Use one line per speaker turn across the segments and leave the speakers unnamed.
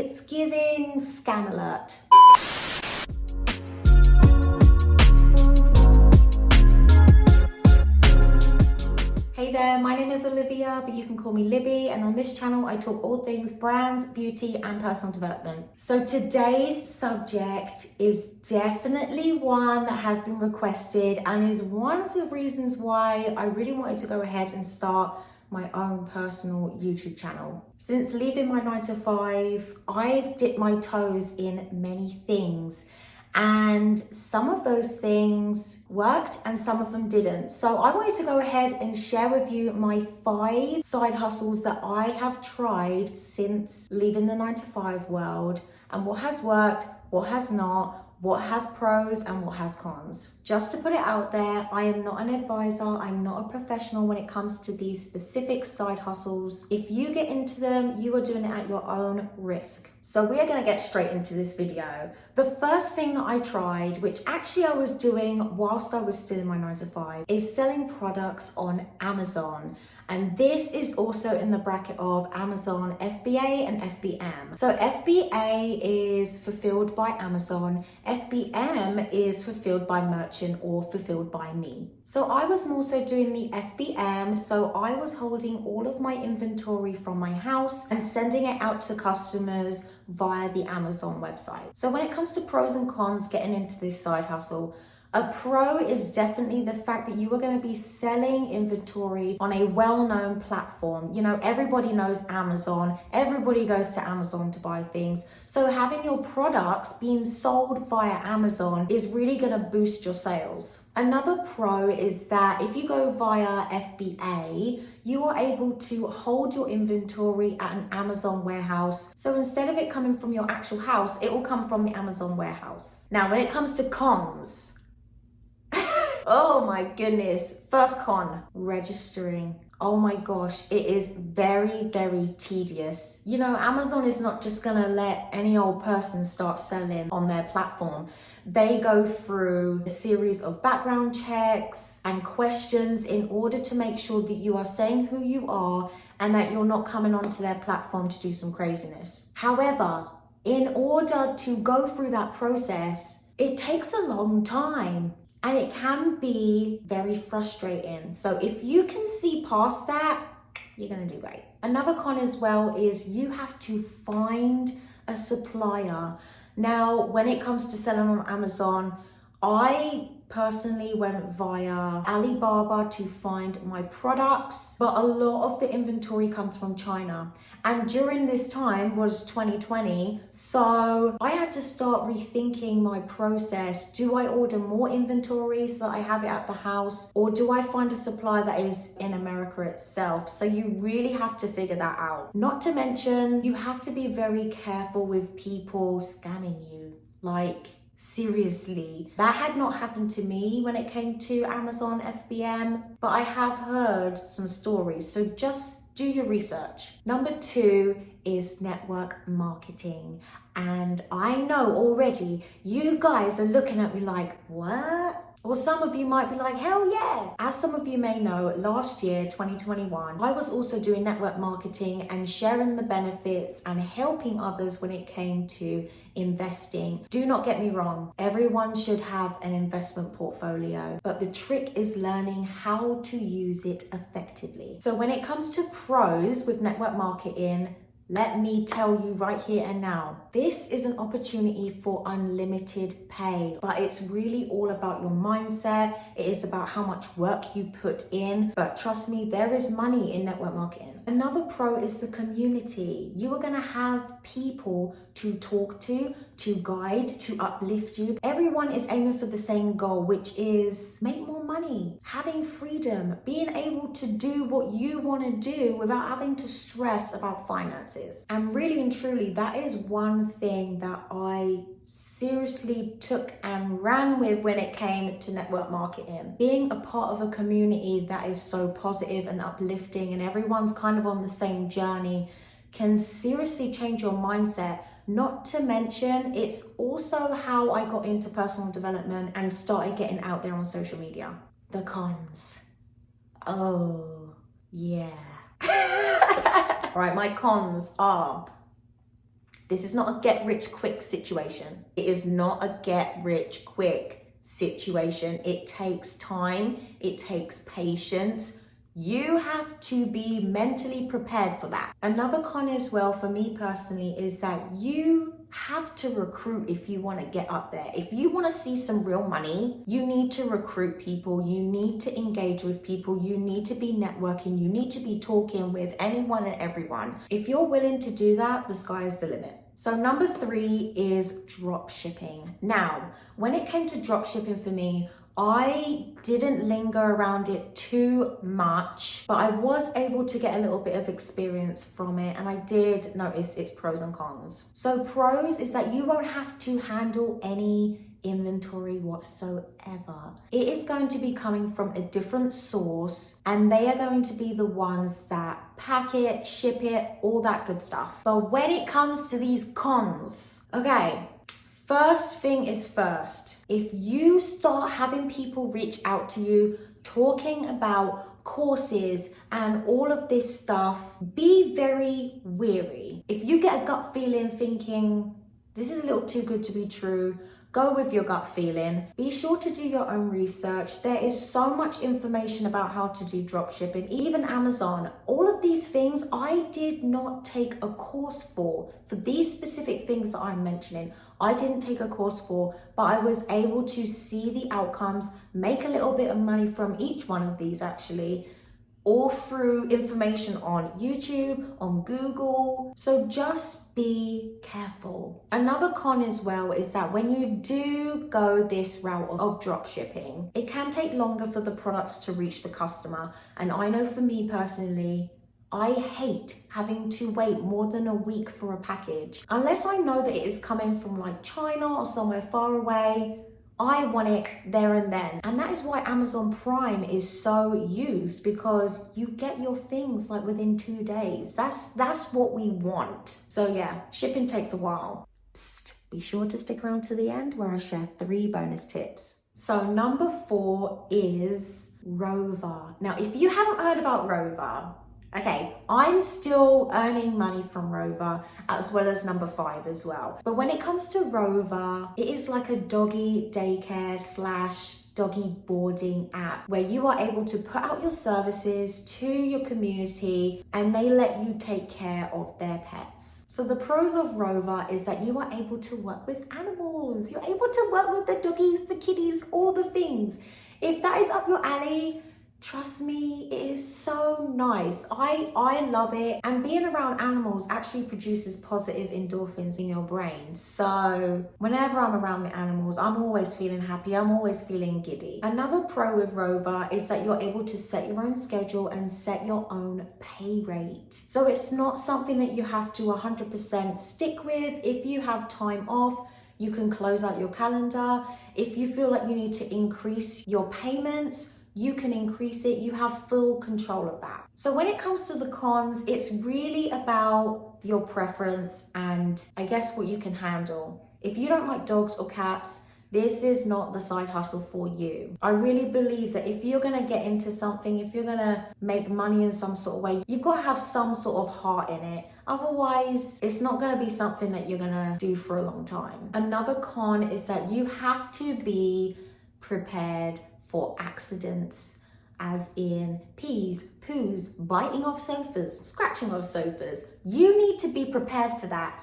It's giving scam alert. Hey there, my name is Olivia, but you can call me Libby, and on this channel I talk all things brands, beauty and personal development. So today's subject is definitely one that has been requested and is one of the reasons why I really wanted to go ahead and start my own personal YouTube channel. Since leaving my 9 to 5, I've dipped my toes in many things. And some of those things worked and some of them didn't. So I wanted to go ahead and share with you my 5 side hustles that I have tried since leaving the 9 to 5 world, and what has worked, what has not, what has pros and what has cons. Just to put it out there, I am not an advisor, I'm not a professional when it comes to these specific side hustles. If you get into them, you are doing it at your own risk. So we are going to get straight into this video. The first thing that I tried, which actually I was doing whilst I was still in my 9 to 5, is selling products on Amazon. And this is also in the bracket of Amazon FBA and FBM. So FBA is fulfilled by Amazon, FBM is fulfilled by merchant or fulfilled by me. So I was more so doing the FBM, so I was holding all of my inventory from my house and sending it out to customers via the Amazon website. So when it comes to pros and cons getting into this side hustle, a pro is definitely the fact that you are going to be selling inventory on a well-known platform. You know, everybody knows Amazon. Everybody goes to Amazon to buy things. So having your products being sold via Amazon is really going to boost your sales. Another pro is that if you go via FBA, you are able to hold your inventory at an Amazon warehouse. So instead of it coming from your actual house, it will come from the Amazon warehouse. Now, when it comes to cons, oh my goodness. First con, registering. Oh my gosh, it is very, very tedious. You know, Amazon is not just gonna let any old person start selling on their platform. They go through a series of background checks and questions in order to make sure that you are saying who you are and that you're not coming onto their platform to do some craziness. However, in order to go through that process, it takes a long time. And it can be very frustrating. So if you can see past that, you're gonna do great. Another con as well is you have to find a supplier. Now, when it comes to selling on Amazon, I personally went via Alibaba to find my products, but a lot of the inventory comes from China. And during this time was 2020, so I had to start rethinking my process. Do I order more inventory so that I have it at the house, or do I find a supplier that is in America itself? So you really have to figure that out. Not to mention, you have to be very careful with people scamming you. Like, seriously, that had not happened to me when it came to Amazon FBM, but I have heard some stories, so just do your research. Number 2 is network marketing. And I know already you guys are looking at me like, what? Or some of you might be like, hell yeah. As some of you may know, last year, 2021, I was also doing network marketing and sharing the benefits and helping others when it came to investing. Do not get me wrong, everyone should have an investment portfolio, but the trick is learning how to use it effectively. So when it comes to pros with network marketing, let me tell you right here and now, this is an opportunity for unlimited pay, but it's really all about your mindset. It is about how much work you put in, but trust me, there is money in network marketing. Another pro is the community. You are going to have people to talk to guide, to uplift you. Everyone is aiming for the same goal, which is make more money, having freedom, being able to do what you want to do without having to stress about finances. And really and truly, that is one thing that I seriously took and ran with when it came to network marketing. Being a part of a community that is so positive and uplifting and everyone's kind of on the same journey can seriously change your mindset. Not to mention, it's also how I got into personal development and started getting out there on social media. The cons. Oh, yeah. Right, my cons are This is not a get rich quick situation. It is not a get rich quick situation. It takes time. It takes patience. You have to be mentally prepared for that. Another con as well for me personally is that you have to recruit if you want to get up there. If you want to see some real money, you need to recruit people. You need to engage with people. You need to be networking. You need to be talking with anyone and everyone. If you're willing to do that, the sky is the limit. So number 3 is drop shipping. Now, when it came to drop shipping for me, I didn't linger around it too much, but I was able to get a little bit of experience from it, and I did notice its pros and cons. So pros is that you won't have to handle any inventory whatsoever. It is going to be coming from a different source, and they are going to be the ones that pack it, ship it, all that good stuff. But when it comes to these cons, okay, first thing is first. If you start having people reach out to you talking about courses and all of this stuff, be very wary. If you get a gut feeling thinking, this is a little too good to be true, go with your gut feeling. Be sure to do your own research. There is so much information about how to do drop shipping, even Amazon. All of these things I did not take a course for these specific things that I'm mentioning. I didn't take a course for, but I was able to see the outcomes, make a little bit of money from each one of these actually, all through information on YouTube, on Google. So just be careful. Another con as well is that when you do go this route of drop shipping, it can take longer for the products to reach the customer. And I know for me personally, I hate having to wait more than a week for a package. Unless I know that it is coming from like China or somewhere far away, I want it there and then. And that is why Amazon Prime is so used, because you get your things like within 2 days. That's what we want. So yeah, shipping takes a while. Psst, be sure to stick around to the end where I share 3 bonus tips. So number 4 is Rover. Now, if you haven't heard about Rover, okay, I'm still earning money from Rover, as well as number 5 as well. But when it comes to Rover, it is like a doggy daycare / doggy boarding app where you are able to put out your services to your community and they let you take care of their pets. So the pros of Rover is that you are able to work with animals. You're able to work with the doggies, the kitties, all the things. If that is up your alley, trust me, it is so nice. I love it. And being around animals actually produces positive endorphins in your brain. So whenever I'm around the animals, I'm always feeling happy. I'm always feeling giddy. Another pro with Rover is that you're able to set your own schedule and set your own pay rate. So it's not something that you have to 100% stick with. If you have time off, you can close out your calendar. If you feel like you need to increase your payments, you can increase it. You have full control of that. So when it comes to the cons, it's really about your preference and I guess what you can handle. If you don't like dogs or cats, this is not the side hustle for you. I really believe that if you're gonna get into something, if you're gonna make money in some sort of way, you've got to have some sort of heart in it. Otherwise, it's not gonna be something that you're gonna do for a long time. Another con is that you have to be prepared for accidents, as in pees, poos, biting off sofas, scratching off sofas. You need to be prepared for that.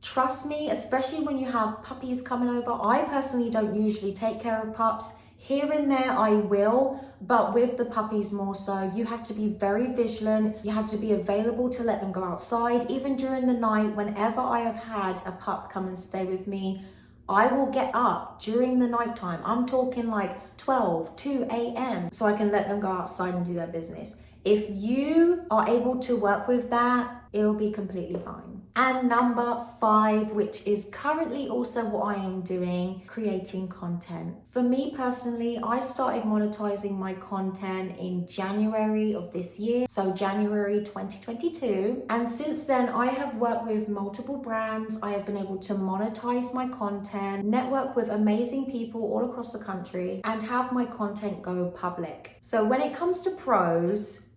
Trust me, especially when you have puppies coming over. I personally don't usually take care of pups. Here and there I will, but with the puppies more so, you have to be very vigilant. You have to be available to let them go outside. Even during the night, whenever I have had a pup come and stay with me, I will get up during the nighttime. I'm talking like 12, 2 a.m. so I can let them go outside and do their business. If you are able to work with that, it'll be completely fine. And number 5, which is currently also what I am doing, creating content. For me personally, I started monetizing my content in January of this year, so January 2022. And since then, I have worked with multiple brands. I have been able to monetize my content, network with amazing people all across the country, and have my content go public. So when it comes to pros,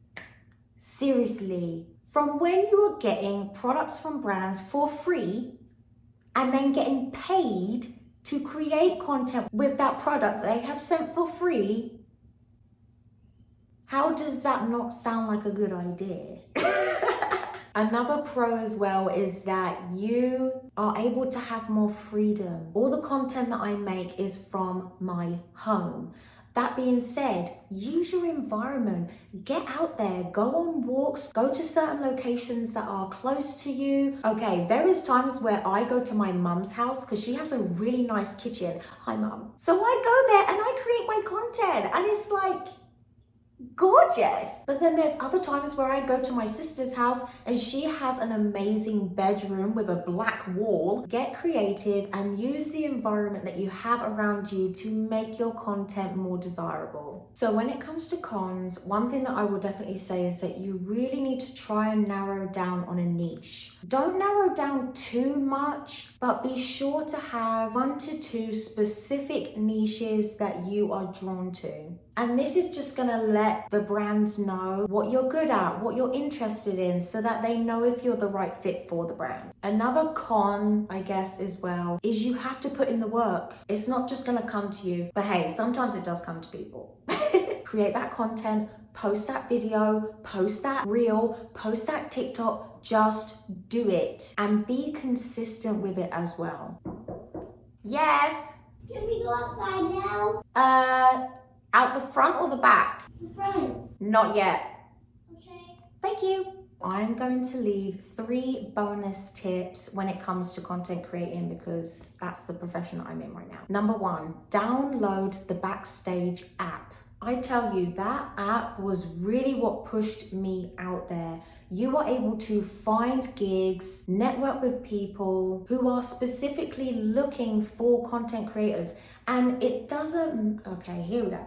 seriously, from when you are getting products from brands for free, and then getting paid to create content with that product they have sent for free. How does that not sound like a good idea? Another pro as well is that you are able to have more freedom. All the content that I make is from my home. That being said, use your environment. Get out there, go on walks, go to certain locations that are close to you. Okay, there is times where I go to my mum's house because she has a really nice kitchen. Hi, mum. So I go there and I create my content, and it's like gorgeous. But then there's other times where I go to my sister's house and she has an amazing bedroom with a black wall. Get creative and use the environment that you have around you to make your content more desirable. So when it comes to cons, one thing that I will definitely say is that you really need to try and narrow down on a niche. Don't narrow down too much, but be sure to have 1 to 2 specific niches that you are drawn to. And this is just gonna let the brands know what you're good at, what you're interested in, so that they know if you're the right fit for the brand. Another con, I guess, as well, is you have to put in the work. It's not just gonna come to you, but hey, sometimes it does come to people. Create that content, post that video, post that reel, post that TikTok, just do it and be consistent with it as well. Yes?
Can we go outside now?
Out the front or the back?
The front.
Not yet.
Okay.
Thank you. I'm going to leave 3 bonus tips when it comes to content creating because that's the profession that I'm in right now. Number 1, download the Backstage app. I tell you, that app was really what pushed me out there. You are able to find gigs, network with people who are specifically looking for content creators. And it doesn't, okay, here we go.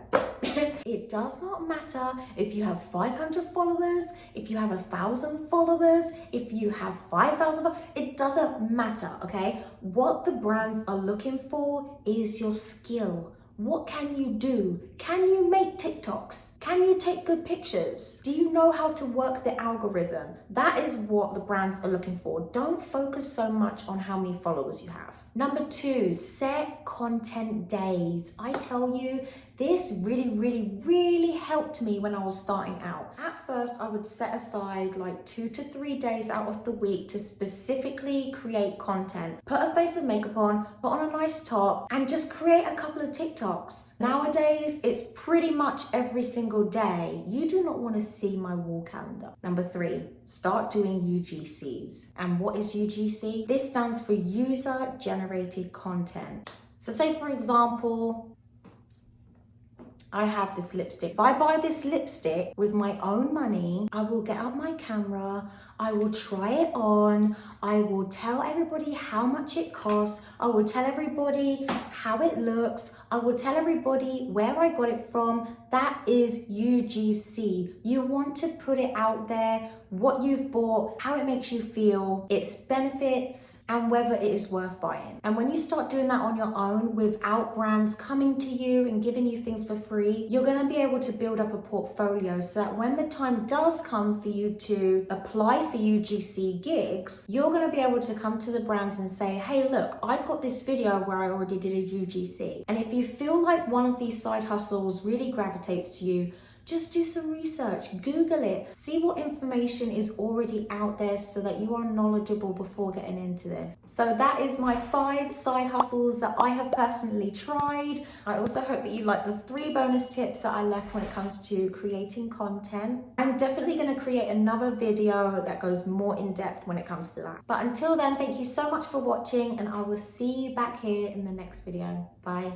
It does not matter if you have 500 followers, if you have 1,000 followers, if you have 5,000 followers, it doesn't matter, okay? What the brands are looking for is your skill. What can you do? Can you make TikToks? Can you take good pictures? Do you know how to work the algorithm? That is what the brands are looking for. Don't focus so much on how many followers you have. Number 2, set content days. I tell you, this really helped me when I was starting out. At first, I would set aside like 2 to 3 days out of the week to specifically create content. Put a face of makeup on, put on a nice top, and just create a couple of TikToks. Nowadays, it's pretty much every single day. You do not want to see my wall calendar. Number 3, start doing UGCs. And what is UGC? This stands for user generated content. So say for example, I have this lipstick. If I buy this lipstick with my own money, I will get out my camera, I will try it on, I will tell everybody how much it costs, I will tell everybody how it looks, I will tell everybody where I got it from. That is UGC. You want to put it out there, what you've bought, how it makes you feel, its benefits, and whether it is worth buying. And when you start doing that on your own without brands coming to you and giving you things for free, you're going to be able to build up a portfolio so that when the time does come for you to apply for UGC gigs, you're going to be able to come to the brands and say, hey, look, I've got this video where I already did a UGC. And if you feel like one of these side hustles really gravitates to you, just do some research, Google it, see what information is already out there so that you are knowledgeable before getting into this. So that is my 5 side hustles that I have personally tried. I also hope that you like the 3 bonus tips that I left when it comes to creating content. I'm definitely going to create another video that goes more in depth when it comes to that. But until then, thank you so much for watching and I will see you back here in the next video. Bye.